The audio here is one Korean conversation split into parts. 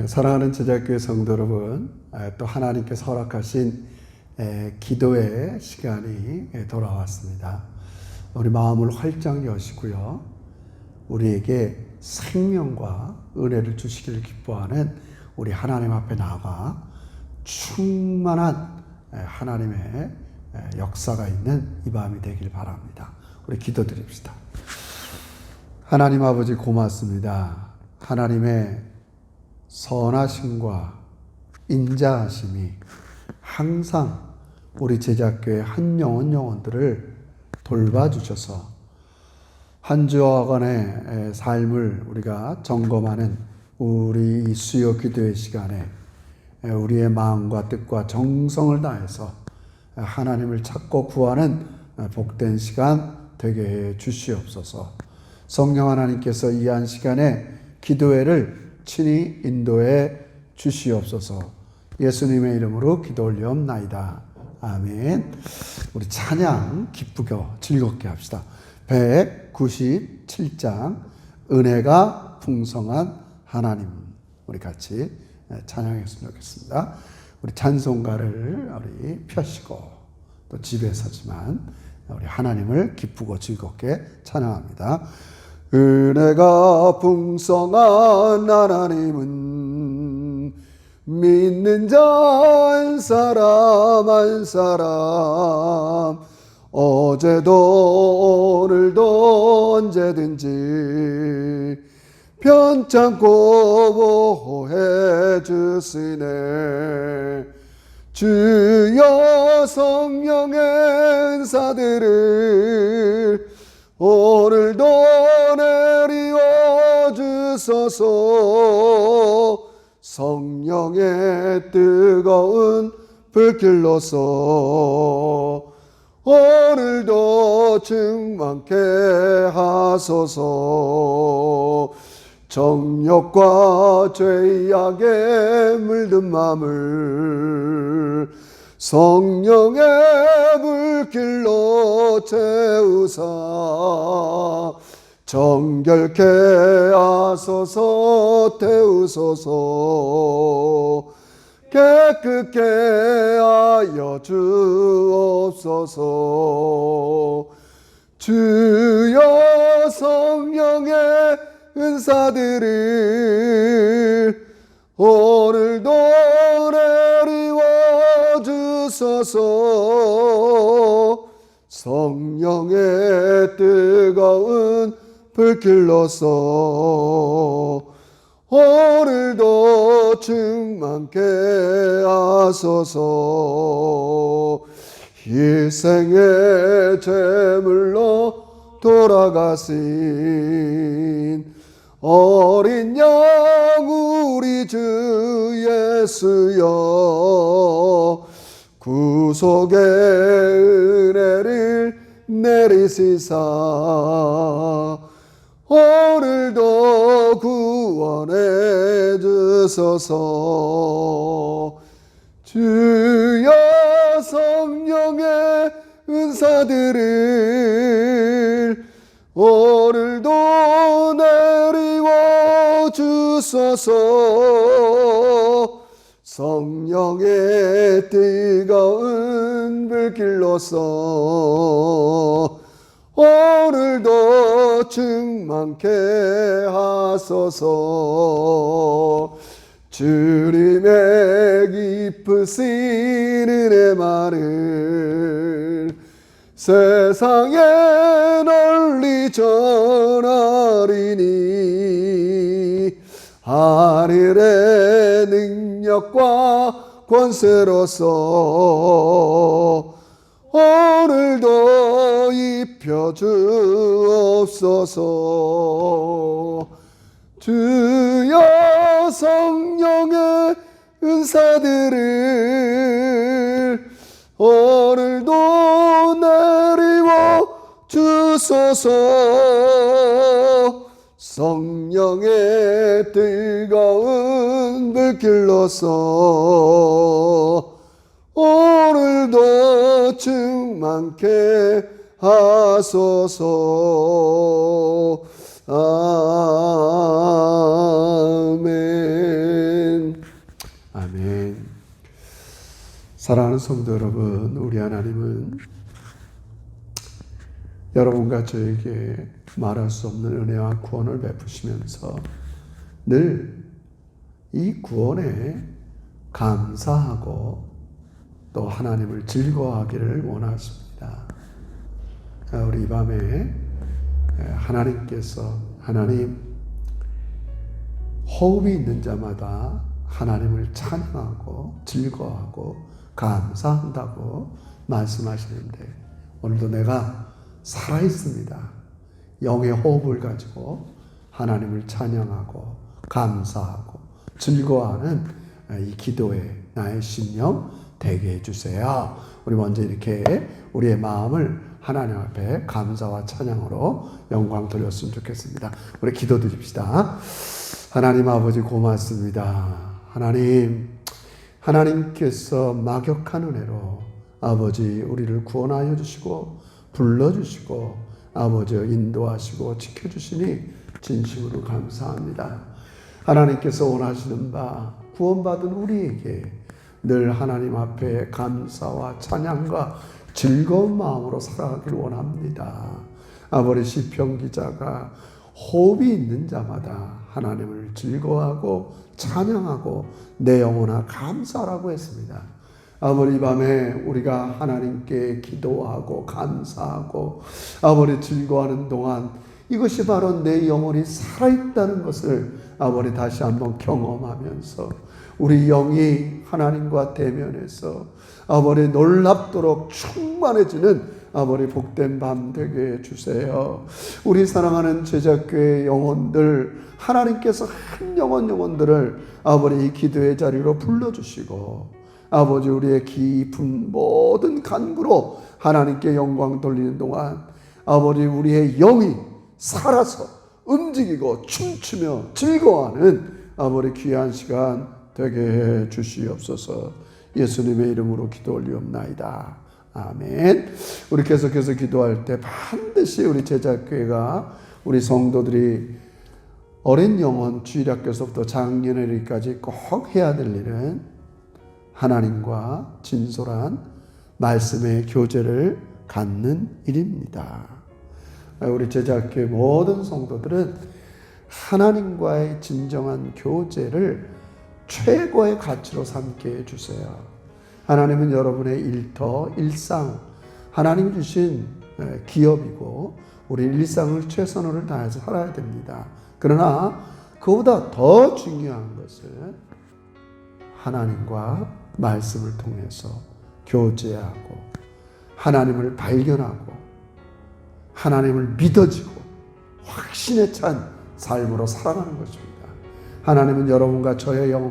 사랑하는 제자교회 성도 여러분, 또 하나님께서 허락하신 기도의 시간이 돌아왔습니다. 우리 마음을 활짝 여시고요, 우리에게 생명과 은혜를 주시기를 기뻐하는 우리 하나님 앞에 나아가 충만한 하나님의 역사가 있는 이 밤이 되길 바랍니다. 우리 기도드립시다. 하나님 아버지 고맙습니다. 하나님의 선하심과 인자하심이 항상 우리 제자교회 한 영혼들을 돌봐주셔서 한 주여간의 삶을 우리가 점검하는 우리 수요 기도의 시간에 우리의 마음과 뜻과 정성을 다해서 하나님을 찾고 구하는 복된 시간 되게 해 주시옵소서. 성령 하나님께서 이 한 시간에 기도회를 친히 인도해 주시옵소서. 예수님의 이름으로 기도 올리옵나이다. 아멘. 우리 찬양 기쁘게 즐겁게 합시다. 197장 은혜가 풍성한 하나님, 우리 같이 찬양했으면 좋겠습니다. 우리 찬송가를 우리 펴시고 또 집에서지만 우리 하나님을 기쁘고 즐겁게 찬양합니다. 은혜가 풍성한 하나님은 믿는 자 한 사람 한 사람 어제도 오늘도 언제든지 편찮고 보호해 주시네. 주여 성령의 은사들을 오늘도 내리워 주소서. 성령의 뜨거운 불길로서 오늘도 충만케 하소서. 정욕과 죄악에 물든 마음을 성령의 불길로 채우사 정결케 하소서. 태우소서. 깨끗게 하여 주옵소서. 주여 성령의 은사들을 오늘도 내리워 주소서. 성령의 뜨거운 불길로서 오늘도 충만케 하소서. 일생의 제물로 돌아가신 어린 양 우리 주 예수여, 구속의 은혜를 내리시사 오늘도 구원해 주소서. 주여 성령의 은사들을 오늘도 내리워 주소서. 성령의 뜨거운 불길로서 오늘도 충만케 하소서. 주님의 깊으신 은혜만을 세상에 널리 전하리니 하늘의 능력과 권세로서 오늘도 입혀 주옵소서. 주여 성령의 은사들을 오늘도 내리워 주소서. 성령의 뜨거운 불길로서 오늘도 충만케 하소서. 아멘. 아멘. 사랑하는 성도 여러분, 우리 하나님은 여러분과 저에게 말할 수 없는 은혜와 구원을 베푸시면서 늘 이 구원에 감사하고 또 하나님을 즐거워하기를 원하십니다. 우리 이 밤에 하나님 호흡이 있는 자마다 하나님을 찬양하고 즐거워하고 감사한다고 말씀하시는데, 오늘도 내가 살아있습니다. 영의 호흡을 가지고 하나님을 찬양하고 감사하고 즐거워하는 이 기도에 나의 심령 되게 해주세요. 우리 먼저 이렇게 우리의 마음을 하나님 앞에 감사와 찬양으로 영광 돌렸으면 좋겠습니다. 우리 기도 드립시다. 하나님 아버지 고맙습니다. 하나님께서 막역한 은혜로 아버지 우리를 구원하여 주시고 불러주시고 아버지 인도하시고 지켜주시니 진심으로 감사합니다. 하나님께서 원하시는 바 구원받은 우리에게 늘 하나님 앞에 감사와 찬양과 즐거운 마음으로 살아가기를 원합니다. 아버지 시편 기자가 호흡이 있는 자마다 하나님을 즐거워하고 찬양하고 내 영혼아 감사라고 했습니다. 아버지 이 밤에 우리가 하나님께 기도하고 감사하고 아버지 즐거워하는 동안 이것이 바로 내 영혼이 살아있다는 것을 아버지 다시 한번 경험하면서 우리 영이 하나님과 대면해서 아버지 놀랍도록 충만해지는 아버지 복된 밤 되게 해주세요. 우리 사랑하는 제자교회 영혼들, 하나님께서 한 영혼들을 아버지 이 기도의 자리로 불러주시고 아버지 우리의 깊은 모든 간구로 하나님께 영광 돌리는 동안 아버지 우리의 영이 살아서 움직이고 춤추며 즐거워하는 아버지 귀한 시간 되게 해 주시옵소서. 예수님의 이름으로 기도 올리옵나이다. 아멘. 우리 계속해서 기도할 때 반드시 우리 제자교회가 우리 성도들이 어린 영혼 주일학교에서부터 장년회까지 꼭 해야 될 일은 하나님과 진솔한 말씀의 교제를 갖는 일입니다. 우리 제자교회 모든 성도들은 하나님과의 진정한 교제를 최고의 가치로 삼게 해주세요. 하나님은 여러분의 일터, 일상, 하나님 주신 기업이고 우리 일상을 최선을 다해서 살아야 됩니다. 그러나 그보다 더 중요한 것은 하나님과 말씀을 통해서 교제하고 하나님을 발견하고 하나님을 믿어지고 확신에 찬 삶으로 살아가는 것입니다. 하나님은 여러분과 저의 영,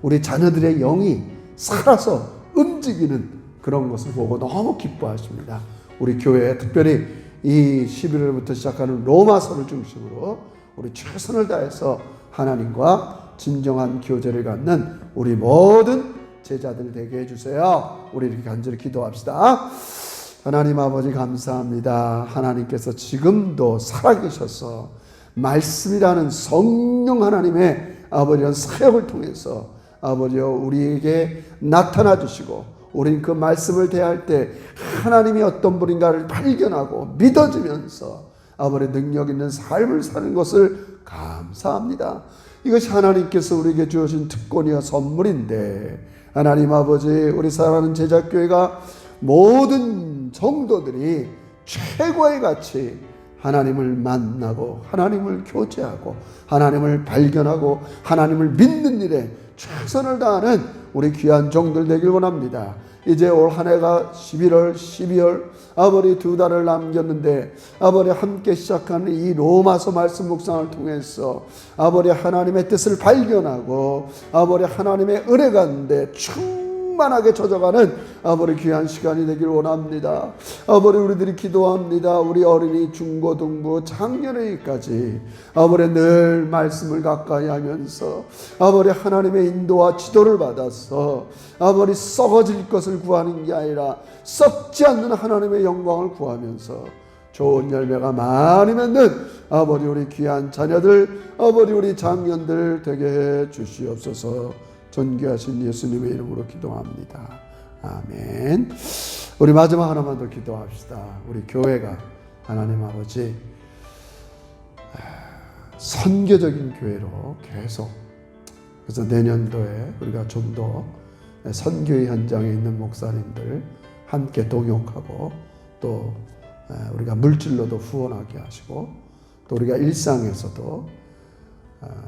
우리 자녀들의 영이 살아서 움직이는 그런 것을 보고 너무 기뻐하십니다. 우리 교회에 특별히 이 11월부터 시작하는 로마서를 중심으로 우리 최선을 다해서 하나님과 진정한 교제를 갖는 우리 모든 제자들 되게 해주세요. 우리 이렇게 간절히 기도합시다. 하나님 아버지 감사합니다. 하나님께서 지금도 살아계셔서 말씀이라는 성령 하나님의 아버지의 사역을 통해서 아버지여 우리에게 나타나 주시고 우린 그 말씀을 대할 때 하나님이 어떤 분인가를 발견하고 믿어지면서 아버지 능력 있는 삶을 사는 것을 감사합니다. 이것이 하나님께서 우리에게 주어진 특권이와 선물인데 하나님 아버지 우리 사랑하는 제자교회가 모든 성도들이 최고의 가치 하나님을 만나고 하나님을 교제하고 하나님을 발견하고 하나님을 믿는 일에 최선을 다하는 우리 귀한 종들 되길 원합니다. 이제 올 한 해가 11월, 12월 아버지 2달을 남겼는데 아버지 함께 시작하는 이 로마서 말씀 묵상을 통해서 아버지 하나님의 뜻을 발견하고 아버지 하나님의 은혜 가운데 충만하게 젖어가는 아버지 귀한 시간이 되길 원합니다. 아버지 우리들이 기도합니다. 우리 어린이 중고등부 장년회까지 아버지 늘 말씀을 가까이 하면서 아버지 하나님의 인도와 지도를 받아서 아버지 썩어질 것을 구하는 게 아니라 썩지 않는 하나님의 영광을 구하면서 좋은 열매가 많이 맺는 아버지 우리 귀한 자녀들 아버지 우리 장년들 되게 해 주시옵소서. 존귀하신 예수님의 이름으로 기도합니다. 아멘. 우리 마지막 하나만 더 기도합시다. 우리 교회가 하나님 아버지 선교적인 교회로 계속, 그래서 내년도에 우리가 좀 더 선교의 현장에 있는 목사님들 함께 동역하고, 또 우리가 물질로도 후원하게 하시고, 또 우리가 일상에서도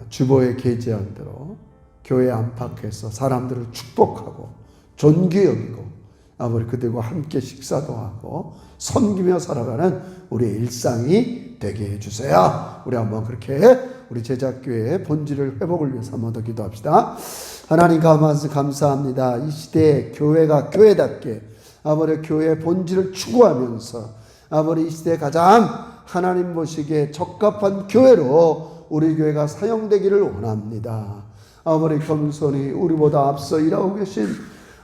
주보에 게재한 대로 교회 안팎에서 사람들을 축복하고 존귀 여기고 아버지 그들과 함께 식사도 하고 섬기며 살아가는 우리의 일상이 되게 해주세요. 우리 한번 그렇게 우리 제작교회의 본질을 회복을 위해서 한번 더 기도합시다. 하나님 감사합니다. 이 시대에 교회가 교회답게 아버지 교회의 본질을 추구하면서 아버지 이 시대에 가장 하나님 보시기에 적합한 교회로 우리 교회가 사용되기를 원합니다. 아버지 겸손히 우리보다 앞서 일하고 계신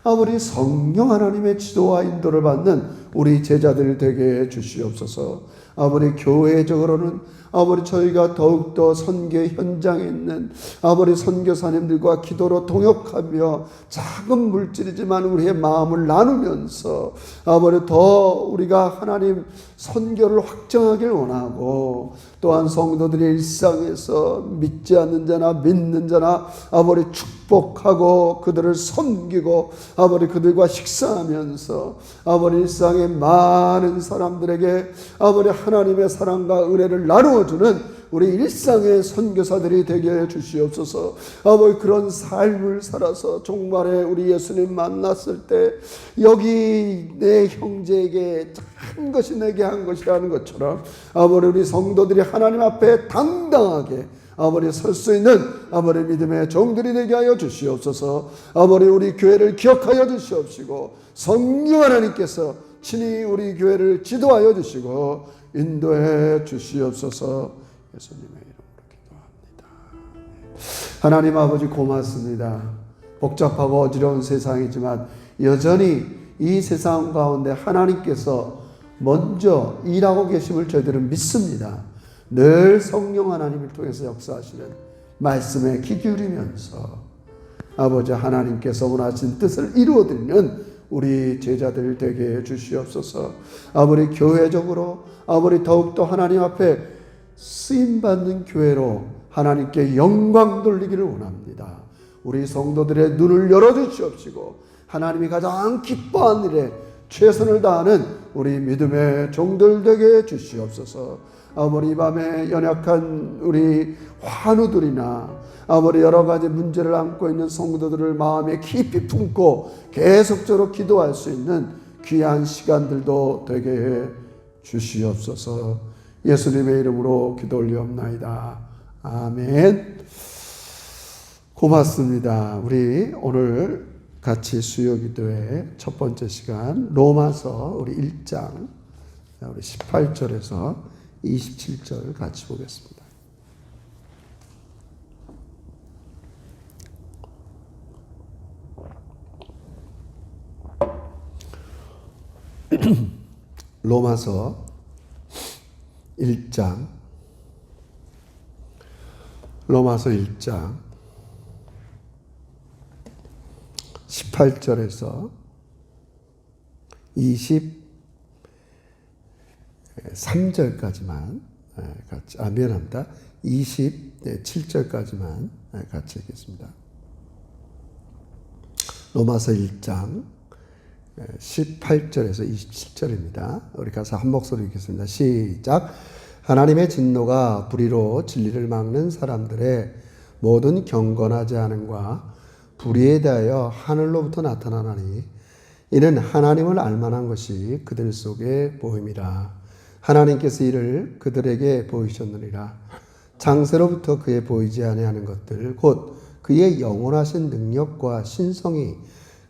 아버지 성령 하나님의 지도와 인도를 받는 우리 제자들 되게 해주시옵소서. 아버지 교회적으로는 아버지 저희가 더욱더 선교 현장에 있는 아버지 선교사님들과 기도로 동역하며 작은 물질이지만 우리의 마음을 나누면서 아버지 더 우리가 하나님 선교를 확정하길 원하고, 또한 성도들의 일상에서 믿지 않는 자나 믿는 자나 아버지 축복하고 그들을 섬기고 아버지 그들과 식사하면서 아버지 일상의 많은 사람들에게 아버지 하나님의 사랑과 은혜를 나누어주는 우리 일상의 선교사들이 되게 해 주시옵소서. 아버지 그런 삶을 살아서 종말에 우리 예수님 만났을 때 여기 내 형제에게 한 것이 내게 한 것이라는 것처럼 아버지 우리 성도들이 하나님 앞에 당당하게 아버지 설 수 있는 아버지 믿음의 종들이 되게 하여 주시옵소서. 아버지 우리 교회를 기억하여 주시옵시고 성령 하나님께서 친히 우리 교회를 지도하여 주시고 인도해 주시옵소서. 예수님의 이름으로 기도합니다. 하나님 아버지 고맙습니다. 복잡하고 어지러운 세상이지만 여전히 이 세상 가운데 하나님께서 먼저 일하고 계심을 저희들은 믿습니다. 늘 성령 하나님을 통해서 역사하시는 말씀에 귀 기울이면서 아버지 하나님께서 원하신 뜻을 이루어드리는 우리 제자들 되게 해 주시옵소서. 아버지 교회적으로 아버지 더욱더 하나님 앞에 쓰임받는 교회로 하나님께 영광 돌리기를 원합니다. 우리 성도들의 눈을 열어주시옵시고 하나님이 가장 기뻐하는 일에 최선을 다하는 우리 믿음의 종들 되게 해 주시옵소서. 아버지 이 밤에 연약한 우리 환우들이나 아버지 여러 가지 문제를 안고 있는 성도들을 마음에 깊이 품고 계속적으로 기도할 수 있는 귀한 시간들도 되게 해 주시옵소서. 예수님의 이름으로 기도 올리옵나이다. 아멘. 고맙습니다. 우리 오늘 같이 수요기도의 첫 번째 시간 로마서 우리 1장 우리 18절에서 27절 같이 보겠습니다. 로마서 1장 18절에서 23절까지만 같이 미안합니다. 27절까지만 같이 읽겠습니다. 로마서 1장 18절에서 27절입니다. 우리 가서 한 목소리 읽겠습니다. 시작. 하나님의 진노가 불의로 진리를 막는 사람들의 모든 경건하지 않음과 불의에 대하여 하늘로부터 나타나나니 이는 하나님을 알만한 것이 그들 속에 보임이라. 하나님께서 이를 그들에게 보이셨느니라. 장세로부터 그에 보이지 아니하는 것들 곧 그의 영원하신 능력과 신성이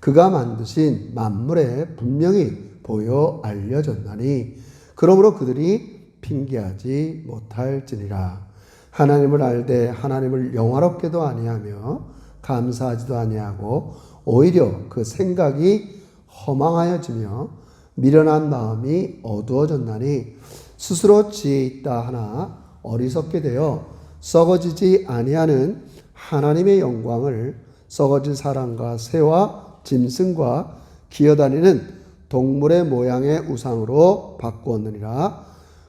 그가 만드신 만물에 분명히 보여 알려졌나니 그러므로 그들이 핑계하지 못할지니라. 하나님을 알되 하나님을 영화롭게도 아니하며 감사하지도 아니하고 오히려 그 생각이 허망하여지며 미련한 마음이 어두워졌나니 스스로 지혜 있다 하나 어리석게 되어 썩어지지 아니하는 하나님의 영광을 썩어진 사람과 새와 짐승과 기어다니는 동물의 모양의 우상으로 바꾸었느니라.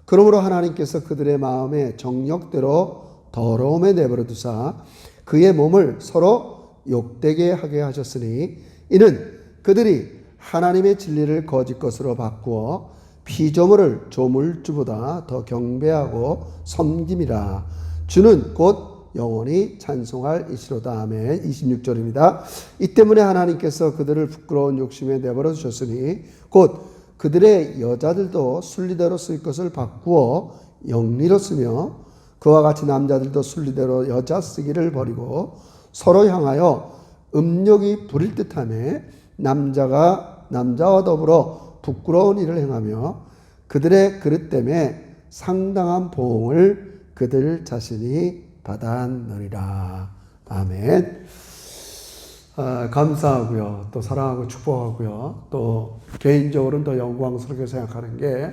그러므로 하나님께서 그들의 마음에 정욕대로 더러움에 내버려 두사 그의 몸을 서로 욕되게 하게 하셨으니 이는 그들이 하나님의 진리를 거짓 것으로 바꾸어 피조물을 조물주보다 더 경배하고 섬김이라. 주는 곧 영원히 찬송할 이시로다. 아멘. 26절입니다. 이 때문에 하나님께서 그들을 부끄러운 욕심에 내버려 두셨으니 곧 그들의 여자들도 순리대로 쓸 것을 바꾸어 영리로 쓰며 그와 같이 남자들도 순리대로 여자 쓰기를 버리고 서로 향하여 음욕이 부릴 듯하며 남자가 남자와 더불어 부끄러운 일을 행하며 그들의 그릇 때문에 상당한 보응을 그들 자신이 받았느니라. 아멘. 감사하고요. 또 사랑하고 축복하고요. 또 개인적으로는 더 영광스럽게 생각하는 게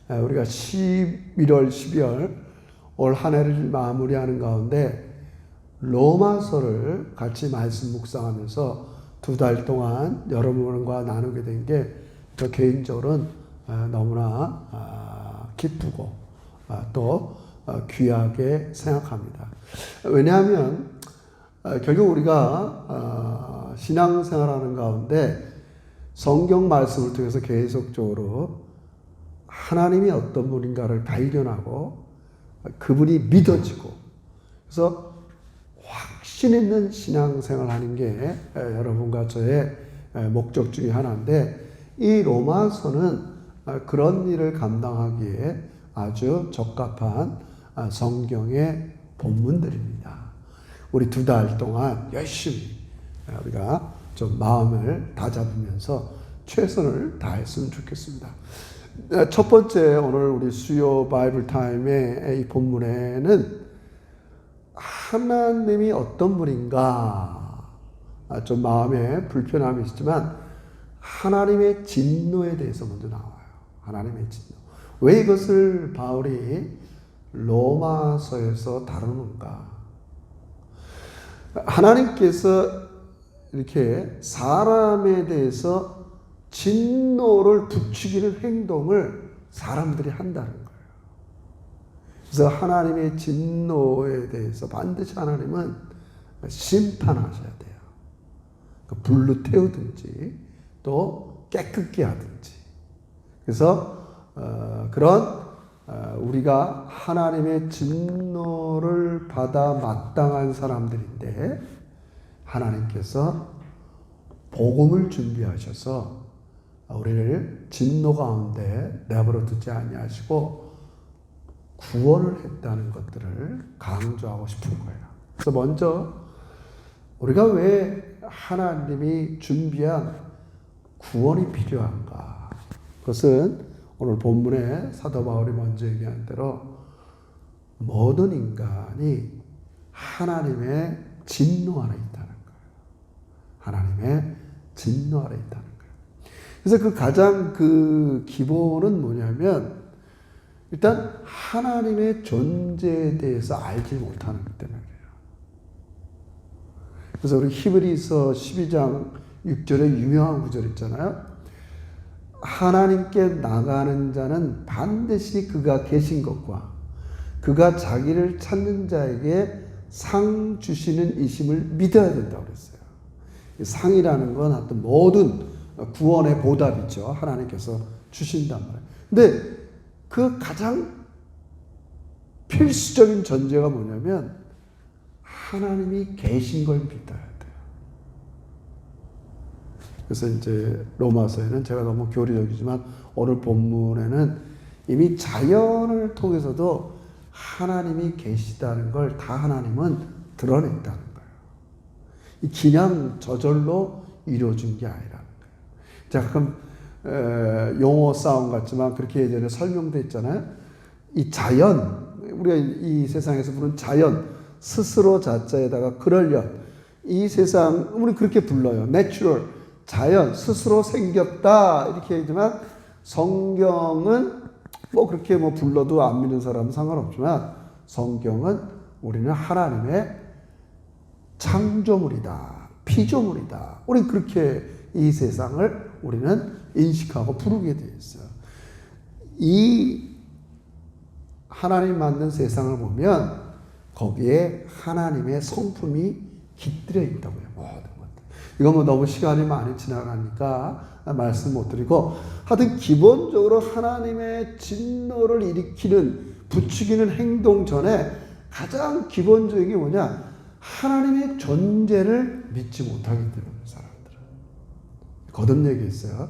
우리가 11월, 12월 올 한 해를 마무리하는 가운데 로마서를 같이 말씀 묵상하면서 2달 동안 여러분과 나누게 된 게 저 개인적으로는 너무나 기쁘고 또 귀하게 생각합니다. 왜냐하면 결국 우리가 신앙생활하는 가운데 성경 말씀을 통해서 계속적으로 하나님이 어떤 분인가를 발견하고 그분이 믿어지고 그래서 확신 있는 신앙생활을 하는 게 여러분과 저의 목적 중에 하나인데 이 로마서는 그런 일을 감당하기에 아주 적합한 성경의 본문들입니다. 우리 2달 동안 열심히 우리가 좀 마음을 다잡으면서 최선을 다했으면 좋겠습니다. 첫 번째 오늘 우리 수요 바이블 타임의 이 본문에는 하나님이 어떤 분인가 좀 마음에 불편함이 있지만 하나님의 진노에 대해서 먼저 나와요. 하나님의 진노. 왜 이것을 바울이 로마서에서 다루는가? 하나님께서 이렇게 사람에 대해서 진노를 부추기는 행동을 사람들이 한다는 거예요. 그래서 하나님의 진노에 대해서 반드시 하나님은 심판하셔야 돼요. 불로 태우든지 또 깨끗게 하든지. 그래서 그런 우리가 하나님의 진노를 받아 마땅한 사람들인데 하나님께서 복음을 준비하셔서 우리를 진노 가운데 내버려 두지 아니하시고 구원을 했다는 것들을 강조하고 싶은 거예요. 그래서 먼저 우리가 왜 하나님이 준비한 구원이 필요한가? 그것은 오늘 본문에 사도 바울이 먼저 얘기한 대로 모든 인간이 하나님의 진노 아래 있다는 거예요. 하나님의 진노 아래 있다는 거예요. 그래서 그 가장 그 기본은 뭐냐면 일단 하나님의 존재에 대해서 알지 못하는 것 때문에 그래요. 그래서 우리 히브리서 12장 6절에 유명한 구절 있잖아요. 하나님께 나가는 자는 반드시 그가 계신 것과 그가 자기를 찾는 자에게 상 주시는 이심을 믿어야 된다고 그랬어요. 상이라는 건 하여튼 모든 구원의 보답이죠. 하나님께서 주신단 말이에요. 근데 그 가장 필수적인 전제가 뭐냐면 하나님이 계신 걸 믿어야 돼요. 그래서 이제 로마서에는 제가 너무 교리적이지만 오늘 본문에는 이미 자연을 통해서도 하나님이 계시다는 걸 다 하나님은 드러냈다는 거예요. 이 그냥 저절로 이루어진 게 아니라는 거예요. 자, 가끔 용어 싸움 같지만 그렇게 예전에 설명돼 있잖아요. 이 자연, 우리가 이 세상에서 부르는 자연, 스스로 자자에다가 그럴련, 이 세상 우리 그렇게 불러요. 내추럴, 자연, 스스로 생겼다 이렇게 얘기하지만 성경은 뭐 그렇게 뭐 불러도 안 믿는 사람은 상관없지만 성경은 우리는 하나님의 창조물이다, 피조물이다. 우리는 그렇게 이 세상을 우리는 인식하고 부르게 되어 있어요. 이 하나님 만든 세상을 보면 거기에 하나님의 성품이 깃들여 있다고요. 모든 것들. 이건 뭐 너무 시간이 많이 지나가니까 말씀 못 드리고, 하여튼 기본적으로 하나님의 진노를 일으키는, 부추기는 행동 전에 가장 기본적인 게 뭐냐? 하나님의 존재를 믿지 못하기 때문에 사람들은. 거듭 얘기했어요.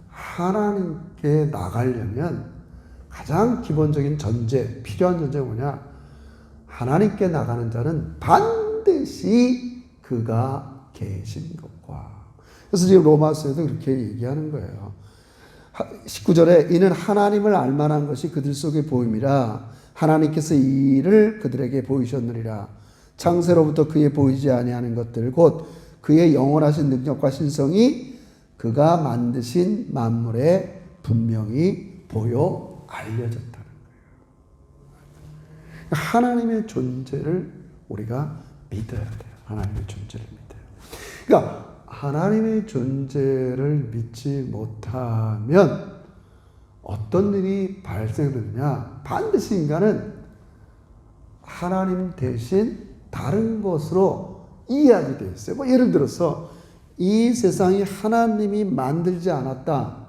하나님께 나가려면 가장 기본적인 전제, 필요한 전제가 뭐냐? 하나님께 나가는 자는 반드시 그가 계신 것과. 그래서 지금 로마서에도 그렇게 얘기하는 거예요. 19절에 이는 하나님을 알만한 것이 그들 속에 보임이라 하나님께서 이 일을 그들에게 보이셨느니라. 창세로부터 그의 보이지 아니하는 것들 곧 그의 영원하신 능력과 신성이 그가 만드신 만물에 분명히 보여 알려졌다는 거예요. 하나님의 존재를 우리가 믿어야 돼요. 하나님의 존재를 믿어요. 그러니까 하나님의 존재를 믿지 못하면 어떤 일이 발생되느냐? 반드시 인간은 하나님 대신 다른 것으로 이해하게 되어 있어요. 뭐 예를 들어서 이 세상이 하나님이 만들지 않았다.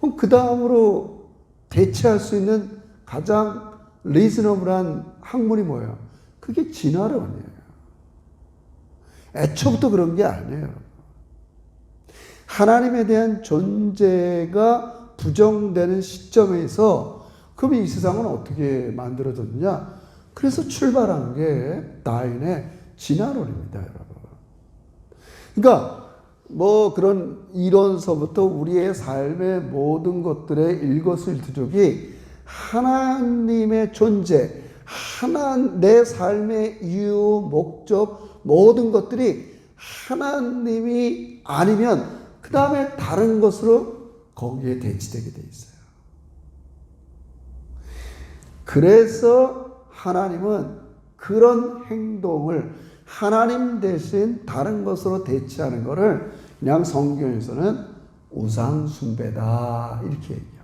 그럼 그 다음으로 대체할 수 있는 가장 리즈너블한 학문이 뭐예요? 그게 진화론이에요. 애초부터 그런 게 아니에요. 하나님에 대한 존재가 부정되는 시점에서 그럼 이 세상은 어떻게 만들어졌느냐? 그래서 출발한 게 다윈의 진화론입니다, 여러분. 그러니까 뭐 그런 이론서부터 우리의 삶의 모든 것들의 일거수일투족이 하나님의 존재, 내 삶의 이유, 목적, 모든 것들이 하나님이 아니면 그 다음에 다른 것으로 거기에 대치되게 돼 있어요. 그래서 하나님은 그런 행동을 하나님 대신 다른 것으로 대체하는 것을 그냥 성경에서는 우상숭배다 이렇게 얘기해요.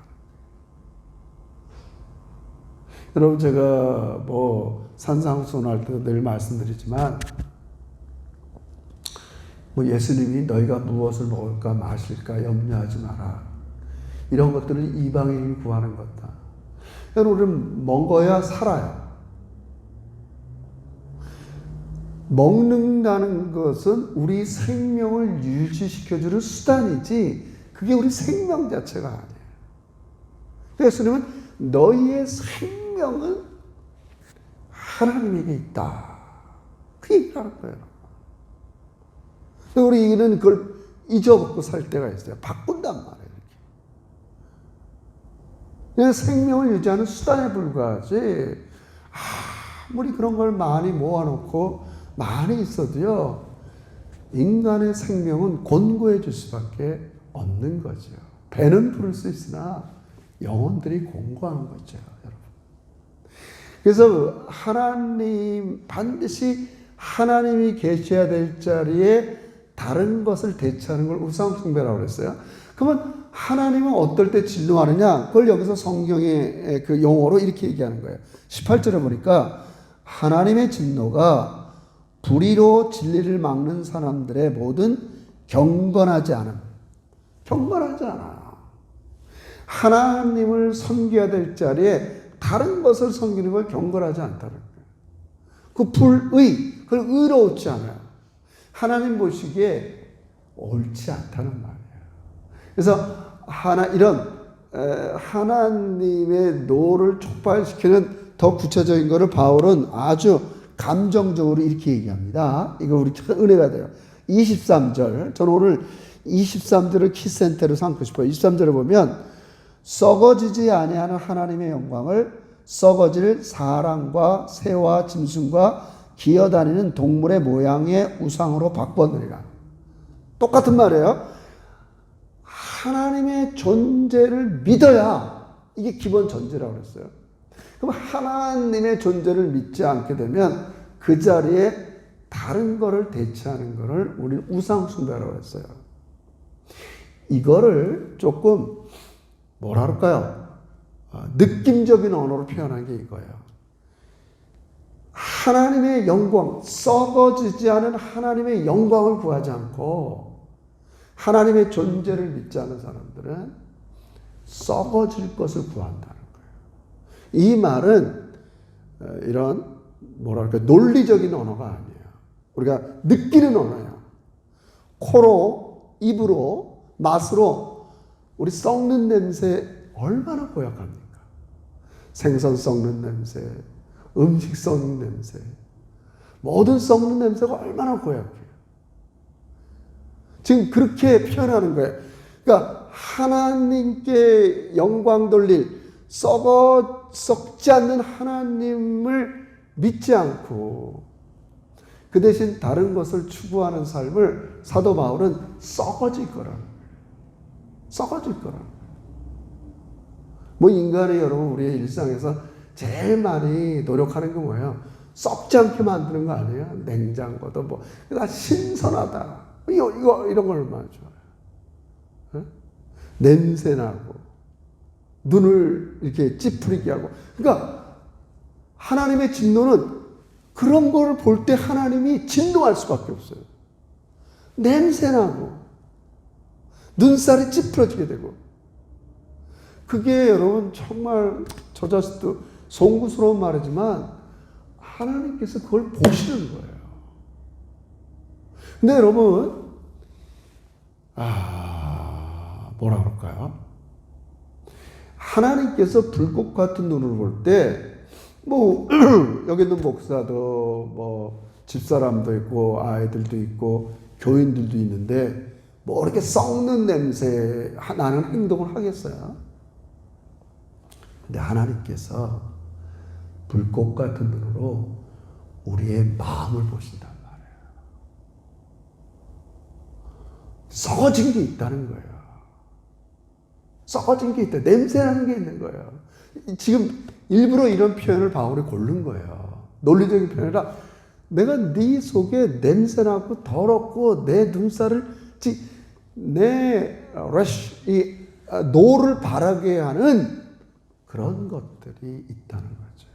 여러분 제가 뭐 산상수훈할 때 늘 말씀드리지만 뭐 예수님이 너희가 무엇을 먹을까 마실까 염려하지 마라. 이런 것들은 이방인이 구하는 것다. 우리는 먹어야 살아요. 먹는다는 것은 우리 생명을 유지시켜주는 수단이지 그게 우리 생명 자체가 아니에요. 예수님은 너희의 생명은 하나님에게 있다. 그 얘기를 하는 거예요. 우리는 그걸 잊어먹고 살 때가 있어요. 바꾼단 말이에요. 이렇게. 생명을 유지하는 수단에 불과하지 아무리 그런 걸 많이 모아놓고 많이 있어도요, 인간의 생명은 곤고해질 수밖에 없는 거죠. 배는 부를 수 있으나 영혼들이 공고한 거죠, 여러분. 그래서 반드시 하나님이 계셔야 될 자리에 다른 것을 대체하는 걸 우상숭배라고 그랬어요. 그러면 하나님은 어떨 때 진노하느냐? 그걸 여기서 성경의 그 용어로 이렇게 얘기하는 거예요. 18절에 보니까 하나님의 진노가 불의로 진리를 막는 사람들의 모든 경건하지 않음. 경건하지 않아요. 하나님을 섬겨야 될 자리에 다른 것을 섬기는 걸 경건하지 않다는 거예요. 그 그걸 의로웠지 않아요. 하나님 보시기에 옳지 않다는 말이에요. 그래서 하나님의 노를 촉발시키는 더 구체적인 것을 바울은 아주 감정적으로 이렇게 얘기합니다. 이거 우리 은혜가 돼요. 23절. 저는 오늘 23절을 키센터로 삼고 싶어요. 23절을 보면 썩어지지 아니하는 하나님의 영광을 썩어질 사람과 새와 짐승과 기어다니는 동물의 모양의 우상으로 바꿔드리라. 똑같은 말이에요. 하나님의 존재를 믿어야 이게 기본 전제라고 그랬어요. 그럼 하나님의 존재를 믿지 않게 되면 그 자리에 다른 거를 대체하는 거를 우리는 우상숭배라고 했어요. 이거를 조금 뭐라 그럴까요? 느낌적인 언어로 표현한 게 이거예요. 하나님의 영광, 썩어지지 않은 하나님의 영광을 구하지 않고 하나님의 존재를 믿지 않은 사람들은 썩어질 것을 구한다는 거예요. 이 말은 이런 뭐랄까 논리적인 언어가 아니에요. 우리가 느끼는 언어예요. 코로, 입으로, 맛으로 우리 썩는 냄새 얼마나 고약합니까? 생선 썩는 냄새, 음식 썩는 냄새, 모든 썩는 냄새가 얼마나 고약해요. 지금 그렇게 표현하는 거예요. 그러니까 하나님께 영광 돌릴 썩지 않는 하나님을 믿지 않고 그 대신 다른 것을 추구하는 삶을 사도 바울은 썩어질 거라는 거예요. 썩어질 거라는 거예요. 뭐 인간이 여러분 우리의 일상에서 제일 많이 노력하는 게 뭐예요? 썩지 않게 만드는 거 아니에요? 냉장고도 뭐 나 신선하다. 이거 이런 걸 얼마나 좋아해요. 냄새 나고 눈을 이렇게 찌푸리게 하고. 그러니까 하나님의 진노는 그런 걸 볼 때 하나님이 진노할 수밖에 없어요. 냄새 나고 눈살이 찌푸러지게 되고. 그게 여러분 정말 저 자식도 송구스러운 말이지만 하나님께서 그걸 보시는 거예요. 근데 여러분 뭐라 그럴까요? 하나님께서 불꽃 같은 눈을 볼 때 뭐 여기 있는 목사도 뭐 집사람도 있고 아이들도 있고 교인들도 있는데 뭐 이렇게 썩는 냄새 나는 행동을 하겠어요? 근데 하나님께서 불꽃 같은 눈으로 우리의 마음을 보신단 말이에요. 썩어진 게 있다는 거예요. 썩어진 게 있다. 냄새나는 게 있는 거예요. 지금 일부러 이런 표현을 바울이 고른 거예요. 논리적인 표현이라 내가 네 속에 냄새나고 더럽고 내 눈살을 내 노를 바라게 하는 그런 것들이 있다는 거죠.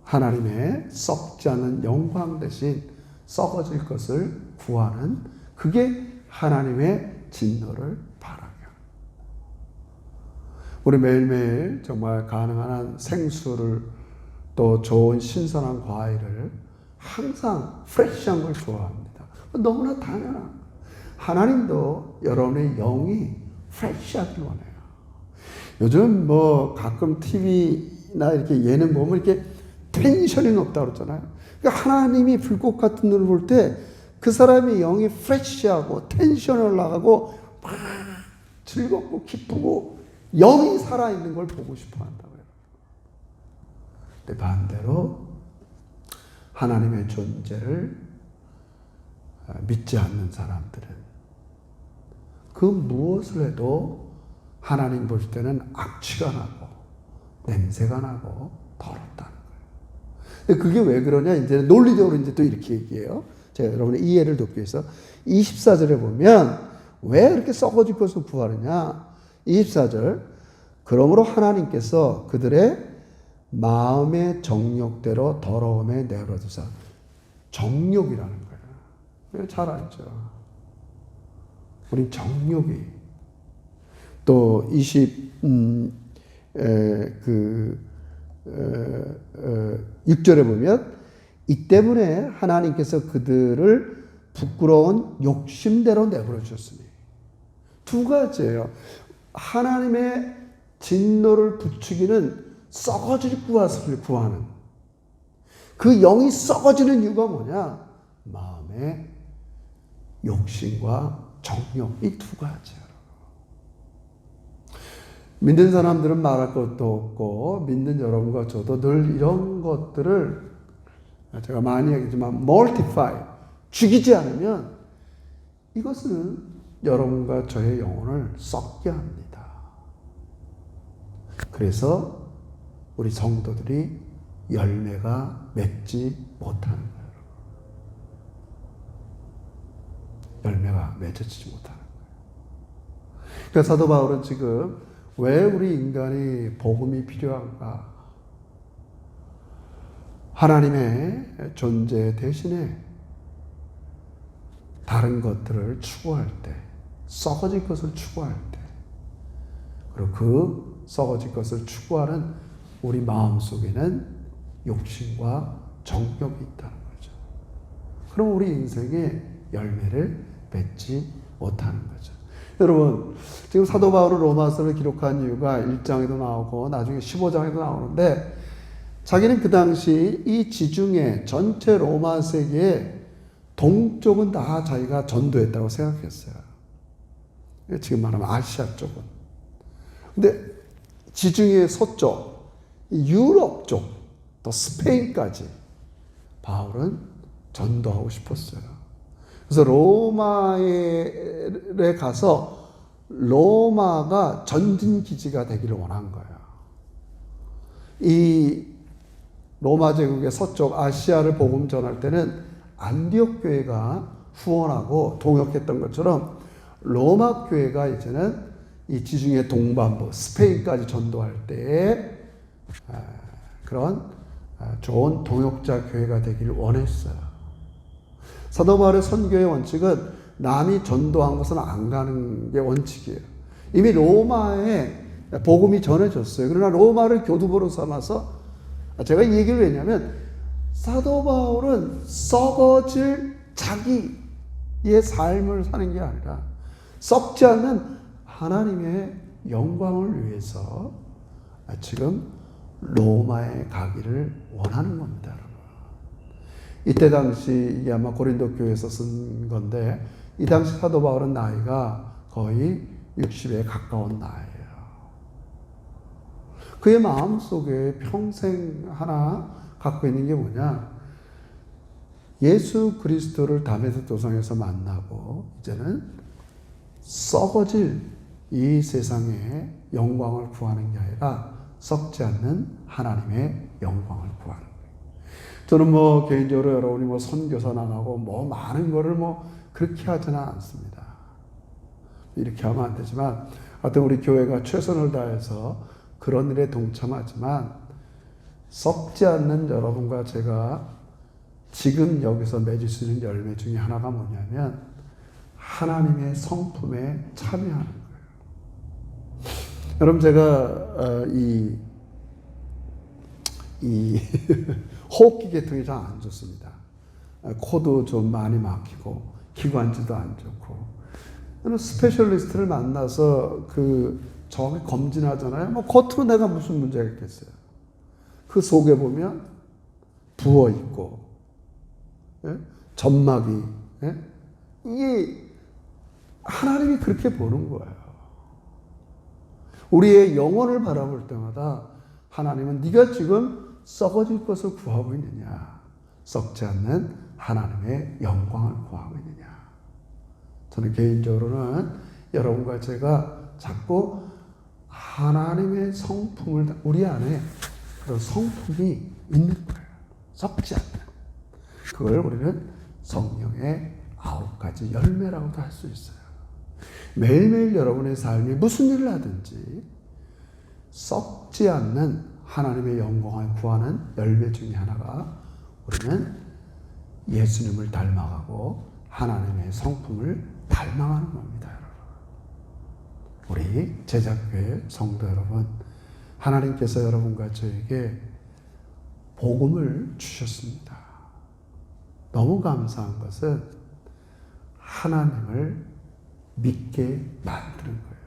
하나님의 썩지 않는 영광 대신 썩어질 것을 구하는 그게 하나님의 진노를 바라게 합니다. 우리 매일매일 정말 가능한 한 생수를 또 좋은 신선한 과일을 항상 프레시한 걸 좋아합니다. 너무나 당연한 하나님도 여러분의 영이 프레시하길 원해요. 요즘 뭐 가끔 TV나 이렇게 예능 보면 이렇게 텐션이 높다고 그러잖아요. 그러니까 하나님이 불꽃 같은 눈을 볼 때 그 사람의 영이 프레시하고 텐션이 올라가고 막 즐겁고 기쁘고 영이 살아있는 걸 보고 싶어 한다고요. 근데 반대로 하나님의 존재를 믿지 않는 사람들은 그 무엇을 해도 하나님 볼 때는 악취가 나고 냄새가 나고 더럽다는 거예요. 그게 왜 그러냐? 이제 논리적으로 이제 또 이렇게 얘기해요. 제가 여러분의 이해를 돕기 위해서 24절에 보면 왜 이렇게 썩어질 것을 구하느냐? 24절 그러므로 하나님께서 그들의 마음의 정욕대로 더러움에 내버려 두사. 정욕이라는 거예요. 잘 알죠. 우린 정욕이 또 6절에 보면 이 때문에 하나님께서 그들을 부끄러운 욕심대로 내버려 주셨으니. 두 가지예요. 하나님의 진노를 부추기는 썩어질 것을 구하는 그 영이 썩어지는 이유가 뭐냐? 마음의 욕심과 정욕, 이 두 가지예요. 믿는 사람들은 말할 것도 없고 믿는 여러분과 저도 늘 이런 것들을 제가 많이 얘기하지만 multiply, 죽이지 않으면 이것은 여러분과 저의 영혼을 썩게 합니다. 그래서 우리 성도들이 열매가 맺지 못하는 거예요. 열매가 맺어지지 못하는 거예요. 그러니까 사도 바울은 지금 왜 우리 인간이 복음이 필요한가? 하나님의 존재 대신에 다른 것들을 추구할 때, 썩어질 것을 추구할 때, 그리고 그 썩어질 것을 추구하는 우리 마음 속에는 욕심과 정욕이 있다는 거죠. 그럼 우리 인생에 열매를 맺지 못하는 거죠. 여러분, 지금 사도 바울은 로마서를 기록한 이유가 1장에도 나오고 나중에 15장에도 나오는데, 자기는 그 당시 이 지중해 전체 로마 세계의 동쪽은 다 자기가 전도했다고 생각했어요. 지금 말하면 아시아 쪽은. 근데 지중해 서쪽, 유럽 쪽, 또 스페인까지 바울은 전도하고 싶었어요. 그래서 로마에 가서 로마가 전진 기지가 되기를 원한 거예요. 이 로마 제국의 서쪽 아시아를 복음 전할 때는 안디옥 교회가 후원하고 동역했던 것처럼 로마 교회가 이제는 이 지중해 동반부 스페인까지 전도할 때에 그런 좋은 동역자 교회가 되기를 원했어요. 사도 바울의 선교의 원칙은 남이 전도한 곳은 안 가는 게 원칙이에요. 이미 로마에 복음이 전해졌어요. 그러나 로마를 교두보로 삼아서, 제가 이 얘기를 왜냐하면 사도 바울은 썩어질 자기의 삶을 사는 게 아니라 썩지 않는 하나님의 영광을 위해서 지금 로마에 가기를 원하는 겁니다, 여러분. 이때 당시 이게 아마 고린도 교회에서 쓴 건데, 이 당시 사도 바울은 나이가 거의 60에 가까운 나이예요. 그의 마음속에 평생 하나 갖고 있는 게 뭐냐? 예수 그리스도를 다메섹 도상에서 만나고 이제는 썩어질 이 세상의 영광을 구하는 게 아니라 썩지 않는 하나님의 영광을 구하는 거예요. 저는 개인적으로 여러분이 선교사 나가고 많은 거를 그렇게 하지는 않습니다. 이렇게 하면 안 되지만, 하여튼 우리 교회가 최선을 다해서 그런 일에 동참하지만, 썩지 않는 여러분과 제가 지금 여기서 맺을 수 있는 열매 중에 하나가 뭐냐면 하나님의 성품에 참여하는 거예요. 여러분, 제가 이 호흡기 계통이 잘 안 좋습니다. 코도 좀 많이 막히고 기관지도 안 좋고. 저는 스페셜리스트를 만나서 처음에 검진하잖아요. 겉으로 내가 무슨 문제가 있겠어요. 그 속에 보면 부어 있고, 점막이, 이게 하나님이 그렇게 보는 거예요. 우리의 영혼을 바라볼 때마다 하나님은 네가 지금 썩어질 것을 구하고 있느냐, 썩지 않는 하나님의 영광을 구하고 있느냐. 저는 개인적으로는 여러분과 제가 자꾸 하나님의 성품을, 우리 안에 그런 성품이 있는 거예요. 썩지 않는. 그걸 우리는 성령의 9가지 열매라고도 할 수 있어요. 매일매일 여러분의 삶이 무슨 일을 하든지 썩지 않는 하나님의 영광을 구하는 열매 중에 하나가 우리는 예수님을 닮아가고 하나님의 성품을 닮아가는 겁니다, 여러분. 우리 제자교회 성도 여러분, 하나님께서 여러분과 저에게 복음을 주셨습니다. 너무 감사한 것은 하나님을 믿게 만드는 거예요.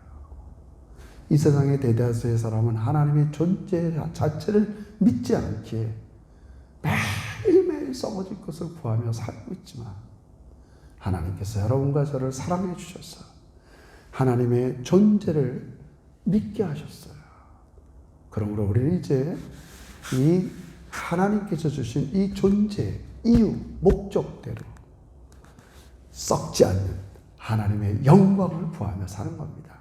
이 세상의 대다수의 사람은 하나님의 존재 자체를 믿지 않기에 매일매일 썩어질 것을 구하며 살고 있지만, 하나님께서 여러분과 저를 사랑해 주셔서 하나님의 존재를 믿게 하셨어요. 그러므로 우리는 이제 이 하나님께서 주신 이 존재, 이유, 목적대로 썩지 않는 하나님의 영광을 구하며 사는 겁니다.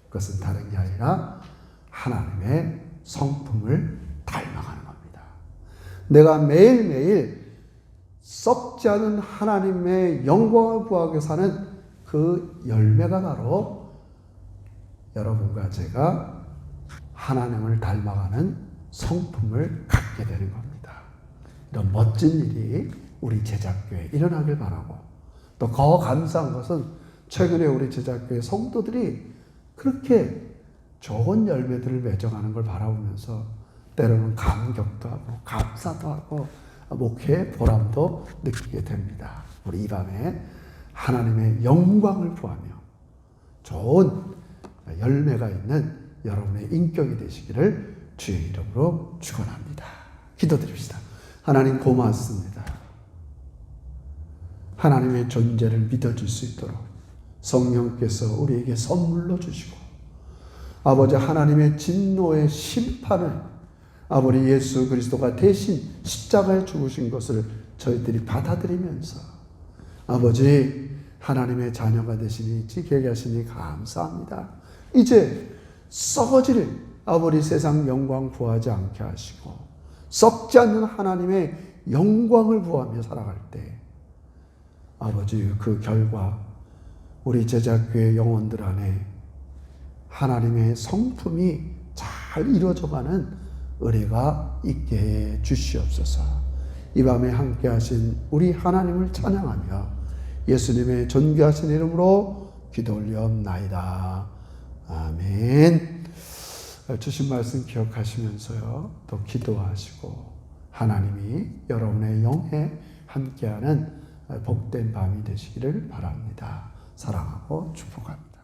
그것은 다른 게 아니라 하나님의 성품을 닮아가는 겁니다. 내가 매일매일 썩지 않은 하나님의 영광을 구하게 사는 그 열매가 바로 여러분과 제가 하나님을 닮아가는 성품을 갖게 되는 겁니다. 이런 멋진 일이 우리 제자교회에 일어나길 바라고, 또 더 감사한 것은 최근에 우리 제자교회 성도들이 그렇게 좋은 열매들을 맺어가는 걸 바라보면서 때로는 감격도 하고 감사도 하고 목회의 보람도 느끼게 됩니다. 우리 이 밤에 하나님의 영광을 구하며 좋은 열매가 있는 여러분의 인격이 되시기를 주의 이름으로 축원합니다. 기도드립시다. 하나님 고맙습니다. 하나님의 존재를 믿어줄 수 있도록 성령께서 우리에게 선물로 주시고, 아버지 하나님의 진노의 심판을 아버지 예수 그리스도가 대신 십자가에 죽으신 것을 저희들이 받아들이면서 아버지 하나님의 자녀가 되시니 지키게 하시니 감사합니다. 이제 썩어질 아버지 세상 영광 구하지 않게 하시고 썩지 않는 하나님의 영광을 구하며 살아갈 때 아버지 그 결과 우리 제자교회 영혼들 안에 하나님의 성품이 잘 이루어져가는 은혜가 있게 해 주시옵소서. 이 밤에 함께 하신 우리 하나님을 찬양하며 예수님의 존귀하신 이름으로 기도 올리옵나이다. 아멘. 주신 말씀 기억하시면서요, 또 기도하시고 하나님이 여러분의 영에 함께하는 복된 밤이 되시기를 바랍니다. 사랑하고 축복합니다.